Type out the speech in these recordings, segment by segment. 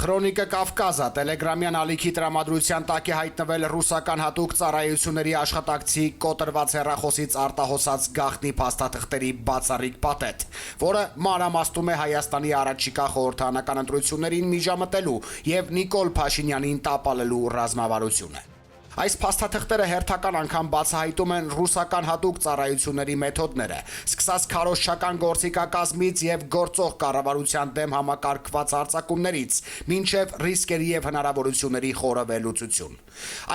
Քրոնիկը Կավկազը տելեգրամյան ալիքի տրամադրության տակ է հայտնվել ռուսական հատուկ ծառայությունների աշխատակցի կոտրված հեռախոսից արտահոսած գաղտնի փաստաթղթերի բացառիկ պատետ, որը մանրամասնում է Հայաստանի առաջիկա խորհրդարանական ընտրություններին միջամտելու եւ Նիկոլ Փաշինյանին տապալելու ռազմավարությունը։ Այս փաստաթղթերը հերթական անգամ բացահայտում են ռուսական հատուկ ծառայությունների մեթոդները, սկսած քարոզչական գործիքակազմից եւ գործող կառավարության դեմ համակարգված արձակումներից, մինչեւ ռիսկերի եւ հնարավորությունների խորը վերլուծություն։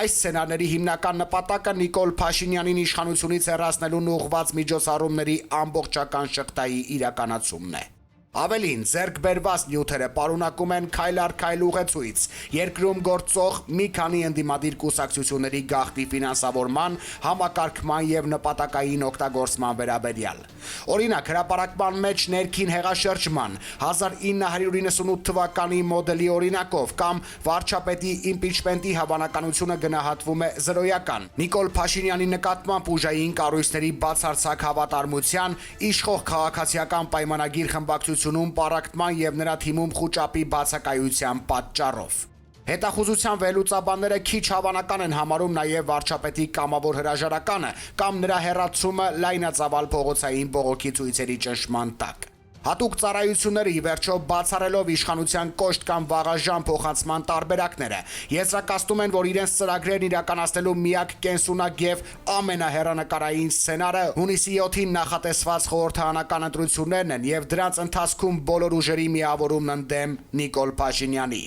Այս սցենարների հիմնական նպատակը Նիկոլ Փաշինյանին իշխանությունից հեռացնելուն ուղղված միջոցառումների ամբողջական շղթայի իրականացումն է։ Ավելին, ձեռք բերված նյութերը պարունակում են քայլ առ քայլ ուղեցույց, երկրում գործող մի քանի ընդդիմադիր կուսակցությունների գաղտնի ֆինանսավորման, համակարգման եւ նպատակային օգտագործման վերաբերյալ։ Օրինակ, հրապարակման մեջ ներքին հեղաշրջման 1998 թվականի մոդելի օրինակով կամ վարչապետի իմպիչմենտի հավանականությունը գնահատվում է զրոյական։ Նիկոլ Փաշինյանի նկատմամբ ուժային կառույցների բացարձակ հավատարմության, իշխող քաղաքացիական պայմանագիր խմբակցությունում պառակտման եւ նրա թիմում խուճապի բացակայության պատճառով։ Հետախուզության վերլուծաբանները քիչ հավանական են համարում նաև վարչապետի կամավոր հրաժարականը կամ նրա հեռացումը լայնածավալ փողոցային բողոքի ցույցերի ճնշման տակ։ Հատուկ ծառայությունները ի վերջո բացառելով իշխանության կոշտ կամ վաղաժամ փոխանցման տարբերակները, եզրակացնում են, որ իրենց ծրագրերն իրականացնելու միակ կենսունակ եւ ամենահեռանկարային սցենարը հունիսի 7-ին նախատեսված խորհրդարանական ընտրություններն են եւ դրանց ընթացքում բոլոր ուժերի միավորումն ընդդեմ Նիկոլ Փաշինյանի։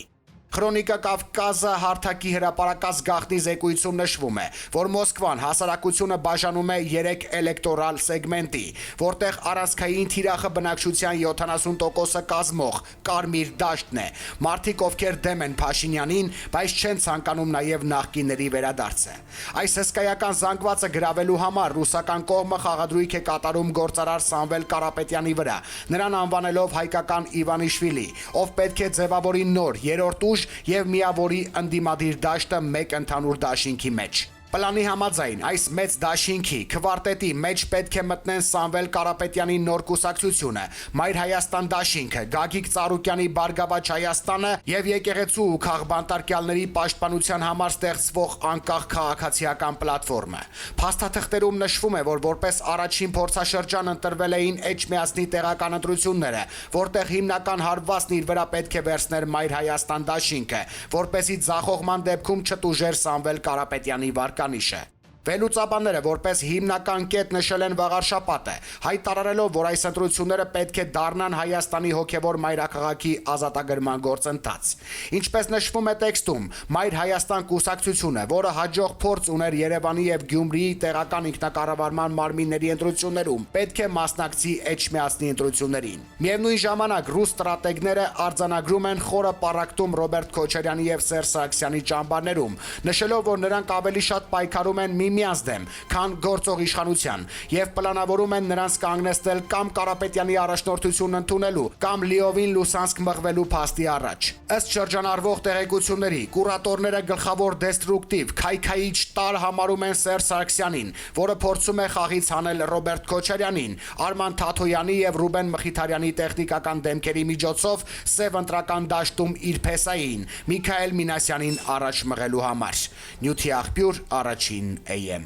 Քրոնիկը Կավկազը հարթակի հրապարակած գաղտնի զեկույցում նշվում է, որ Մոսկվան հասարակությունը բաժանում է 3 էլեկտորալ սեգմենտի, որտեղ առանցքային թիրախը բնակչության 70%-ը կազմող կարմիր դաշտն է, մարդիկ ովքեր դեմ են Փաշինյանին, բայց չեն ցանկանում նաև նախկինների վերադարձը։ Այս հսկայական զանգվածը գրավելու համար ռուսական կողմը խաղադրույք է կատարում գործարար Սամվել Կարապետյանի վրա, նրան անվանելով հայկական Իվանիշվիլի, ով պետք է ձևավորի նոր երրորդ ուժ եւ միավորի ընդդիմադիր դաշտը մեկ ընդհանուր դաշինքի մեջ։ Պլանի համաձայն այս մեծ դաշինքի քվարտետի մեջ պետք է մտնեն Սամվել Կարապետյանի նոր կուսակցությունը, Մայր Հայաստան դաշինքը, Գագիկ Ծառուկյանի Բարգավաճ Հայաստանը եւ եկեղեցու ու քաղբանտարկյալների պաշտպանության համար ստեղծվող անկախ քաղաքացիական պլատֆորմը։ Փաստաթղթերում նշվում է, որ որպես առաջին փորձաշրջան ընտրվել էին Էջմիածնի տեղական ընտրությունները, որտեղ հիմնական հարվածն իր վրա պետք է վերցներ Մայր Հայաստան դաշինքը, որպեսզի ձախողման դեպքում չտուժեր Սամվել Կարապետյանի վարկանիշը։ Վերլուծաբանները որպես հիմնական կետ նշել են վաղարշապատը, հայտարարելով, որ այս ընտրությունները պետք է դառնան Հայաստանի հոգևոր մայրաքաղաքի ազատագրման գործընթաց։ Ինչպես նշվում է տեքստում, Մայր Հայաստան կուսակցությունը, որը հաջող փորձ ուներ Երևանի եւ Գյումրիի տեղական ինքնակառավարման մարմինների ընտրություններում, պետք է մասնակցի Էջմիածնի ընտրություններին։ Միևնույն ժամանակ ռուս ստրատեգները արձանագրում են խորը պառակտում Ռոբերտ Քոչարյանի եւ Սերժ Սարգսյանի ճամբարներում, նշելով, որ նրանք ավելի շատ պայքարում են միմյանց դեմ, քան գործող իշխանության, եւ պլանավորում են նրանց կանգնեցնել կամ Կարապետյանի առաջնորդությունն ընդունելու, կամ լիովին Լուսանսկ մղվելու փաստի առաջ։ Ըստ շրջանառվող տեղեկությունների, կուրատորները գլխավոր դեստրուկտիվ, քայքայիչ տարր համարում են Սերժ Սարգսյանին, որը փորձում է խաղից հանել Ռոբերտ Քոչարյանին, Արման Թաթոյանի եւ Ռուբեն Մխիթարյանի տեխնիկական դեմքերի միջոցով Սև ընտրական դաշտում իր փեսային Միքայել Մինասյանին առաջ մղելու համար։ Նյութի աղբյուր առաջին AM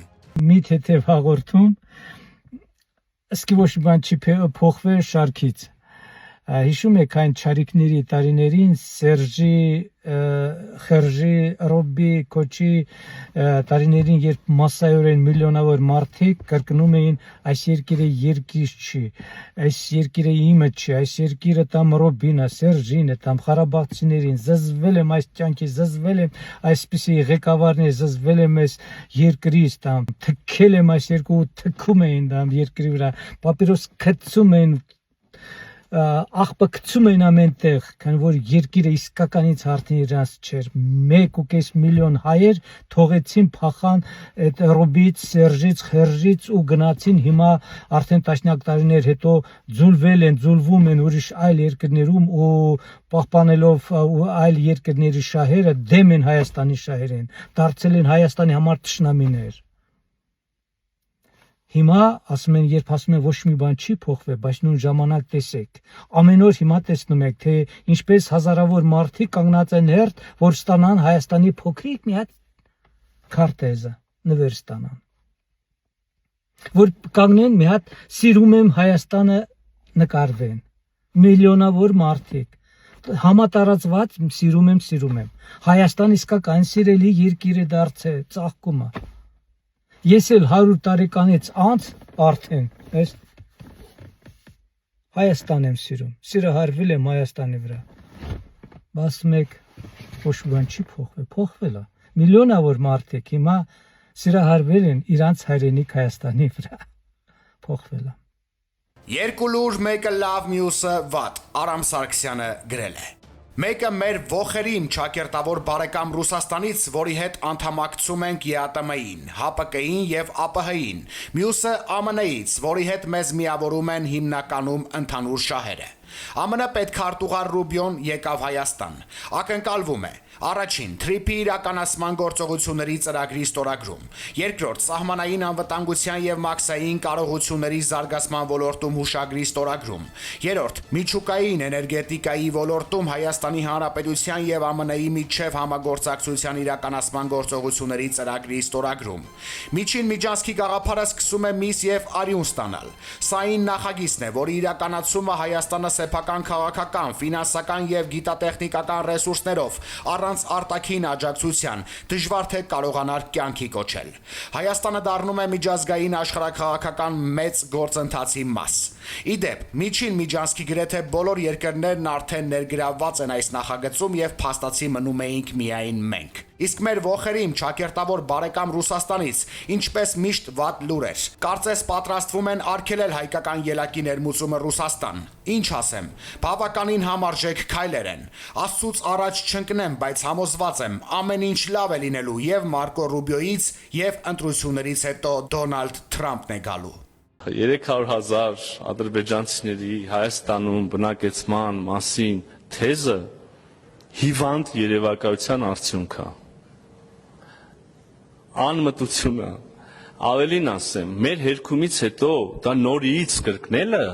մի թեթև հաղորդում ասկի ոչ մի բան չի փոխվել շարքից հիշում եք այն չարիքների տարիներին Սերժի Խերժի Ռոբի Քոչի տարիներին երբ մասսայորեն միլիոնավոր մարդիկ կրկնում էին այս երկիրը երկիր չի այս երկիրը իմը չի այս երկիրը տամ Ռոբին է Սերժին է տամ Ղարաբաղցիներին զզվել եմ այս կյանքի զզվել եմ այսպիսի ղեկավարներ զզվել եմ այս երկրից տամ թքել եմ այս երկու թքում էին տամ երկրի վրա պապիրոս գցում էին աղբը գցում էին ամենտեղ, քանի որ երկիրը իսկականից արդեն իրանց չէր 1.5 միլիոն հայեր թողեցին փախան այդ Ռոբից, Սերժից, Խերժից ու գնացին հիմա արդեն տասնյակ տարիներ հետո ձուլվում են ուրիշ այլ երկրներում ու պահպանելով այլ երկրների շահերը դեմ են Հայաստանի շահերին, դարձել են Հայաստանի համար թշնամիներ։ Հիմա ասում են, երբ ասում են ոչ մի բան չի փոխվել, բայց նույն ժամանակ տեսեք, ամեն օր հիմա տեսնում եք, թե ինչպես հազարավոր մարդիկ կանգնած են հերթ, որ ստանան Հայաստանի փոքրիկ մի հատ քարտեզը, նվեր ստանան։ Որ կանգնեն մի հատ սիրում եմ Հայաստանը նկարվեն, միլիոնավոր մարդիկ համատարածված սիրում եմ, Հայաստան իսկական սիրելի երկիր է դարձել, ծաղկում է։ Ես էլ 100 տարեկանից անց արդեն, ես Հայաստան եմ սիրում, սիրահարվել եմ Հայաստանի վրա, ասում եք, ոչ բան չի փոխվել է, միլիոնավոր մարդիկ հիմա սիրահարվել են իրանց հայրենիք Հայաստանի վրա, փոխվել է։ Երկու լուր, մեկը լավ, մյուսը վատ, Արամ Սարգսյանը գրել է։ Մեկը մեր ողերիմ ճակերտավոր բարեկամ Ռուսաստանից, որի հետ անդամակցում ենք ԵԱՏՄ-ին, ՀԱՊԿ-ին եւ ԱՊՀ-ին, մյուսը ԱՄՆ-ից, որի հետ մեզ միավորում են հիմնականում ընդհանուր շահերը։ ԱՄՆ պետքարտուղար Ռուբիոն եկավ Հայաստան, ակնկալվում է առաջին թրիփի իրականացման գործողությունների ծրագրի ստորագրում, երկրորդ սահմանային անվտանգության եւ մաքսային կարողությունների զարգացման ոլորտում հուշագրի ստորագրում, երրորդ միջուկային էներգետիկայի ոլորտում Հայաստանի Հանրապետության եւ ԱՄՆ-ի միջև համագործակցության իրականացման գործողությունների ծրագրի ստորագրում։ Միջին միջանցքի գաղափարը սկսում է միս եւ արյուն ստանալ։ Սա այն նախագիծն է, որի իրականացումը Հայաստանը սեփական քաղաքական, ֆինանսական եւ գիտատեխնիկական ռեսուրսներով առանց արտաքին աջակցության դժվար թե կարողանար կյանքի կոչել։ Հայաստանը դառնում է միջազգային աշխարհաքաղաքական մեծ գործընթացի մաս։ Իդեպ, միջին միջանցքի գրեթե բոլոր երկրներն արդեն ներգրավված են այս նախագծում եւ փաստացի մնում էինք միայն մենք։ Իսկ մեր ողերիմ ճակերտավոր բարեկամ Ռուսաստանից, ինչպես միշտ վատ լուրեր։ Կարծես պատրաստվում են արգելել հայկական ելակի ներմուծումը Ռուսաստան։ Ինչ ասեմ, բավականին համարժեք քայլեր են։ Աստծուց առաջ չընկնեմ, բայց համոզված եմ, ամեն ինչ լավ է լինելու եւ Մարկո Ռուբիոից եւ ընտրություններից հետո Դոնալդ Թրամփն է գալու։ 300,000 ադրբեջանցիների Հայաստանում բնակեցման մասին թեզը հիվանդ երևակայության արդյունք է։ Անմտությունը, ավելին ասեմ, մեր հերքումից հետո դա նորից կրկնելը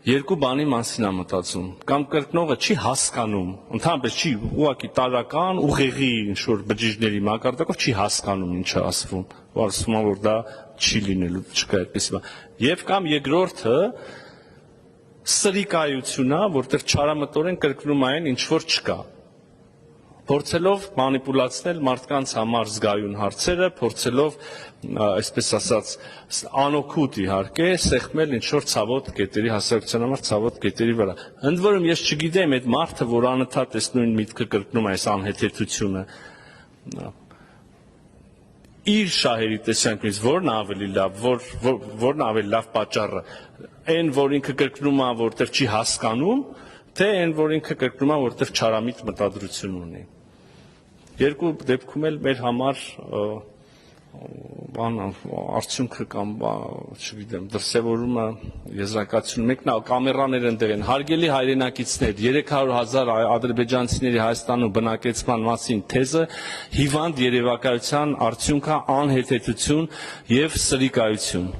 երկու բանի մասին է մտածում, կամ կրկնողը չի հասկանում, ընդհանրապես չի ուղղակի տարական ուղեղի ինչ-որ բջիջների մակարդակով չի հասկանում ինչ է ասվում, ասում է, որ դա չի լինելու, չկա այդպեսի բան։ Եվ կամ երկրորդը սրիկայություն է, որտեղ չարամտորեն կրկնում այն ինչ որ չկա։ Փորձելով մանիպուլացնել մարդկանց համար զգայուն հարցերը, փորձելով, այսպես ասած, անօգուտ իհարկե, սեղմել ինչ-որ ցավոտ կետերի, հասարակության համար ցավոտ կետերի վրա։ Ընդ որում ես չգիտեմ այդ մարդը, որ անընդհատ այս նույն միտքը կրկնում է այս անհեթեթությունը, իր շահերի տեսանկյունից որն ավելի լավ, որն ավելի լավ պատճառը, այն, որ ինքը կրկնում է, որտեղ չի հասկանում, թե այն, որ ինքը կրկնում է, որտեղ չարամիտ մտադրություն ունի։ Երկու դեպքում էլ մեր համար արդյունքը կամ, չգիտեմ, դրսևորումը եզրակացություն, մեկն կամերաներ ընդեղ են, հարգելի հայրենակիցներ, 300,000 ադրբեջանցիների Հայաստանում բնակեցման մասին թեզը հիվանդ երևակայության արդյունք է, անհեթեթություն եւ սրիկայություն։